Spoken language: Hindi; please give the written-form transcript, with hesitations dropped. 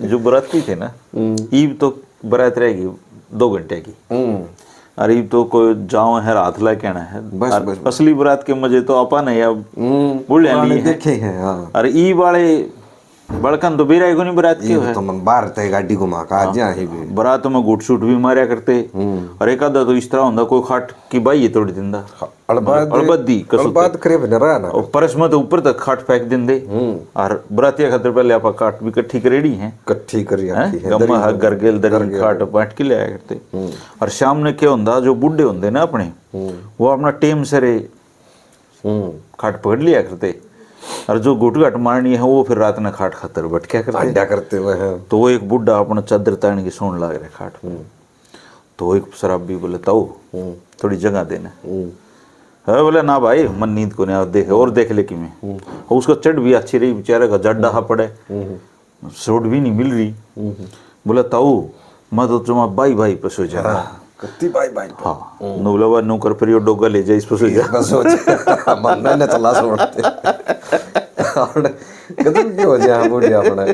जो बराती थे ना, ईब तो बरात रहेगी 2 घंटे की, और ईब तो कोई जाओ है रात ला कहना है। बस, और बस, असली बरात के मजे तो अपन है अब बुढ़िया पुराने लिए देखे हैं। हाँ, और ई वाले बड़कन तो बेरा को नहीं बरात ये क्यों है। तो मन बाहर तय गाड़ी घुमा का आज ही भी बरात में गुट शूट भी मारिया करते, और एक आधा तो इस तरह होता कोई खाट की बाई है तोड़ दिंदा, अड़बदी अड़बाद करे बने रहा ना, और परस में तो ऊपर तक खाट फेंक देंदे। और बरातिया खातर पहले आप काट भी इकट्ठी करेड़ी हैं, कट्ठी करी आखी है गम्मा हक गरगेल दरी खाट पाट के ले आया करते। और शाम ने क्या होता, जो बुढ़े होंगे ना अपने, वो अपना टेम सरे खाट पकड़ लिया करते, और जो गुट घाट मारनी है वो फिर रात में खाट खातर भटक्या करते हुए हैं। तो वो एक बुढ़ा अपना चादर तान के सोने लग रहा खाट पर, तो एक शराबी बोले ताऊ थोड़ी जगह देना है। बोले ना भाई मन नींद को नहीं, देखे और देख ले कि मैं, और उसको चढ़ भी अच्छी रही, बेचारे का जड़ डहा पड़े, सोट भी नहीं मिल रही। बोला ताऊ मैं तो तुम भाई भाई पर सो जा, कत्ती भाई भाई हाँ नौलवा नौकर पर डोगा ले जाए इस पर सो जा, बस सोच मन ने चला सोड़ते और कदम क्यों हो जाए बुढ़िया अपने।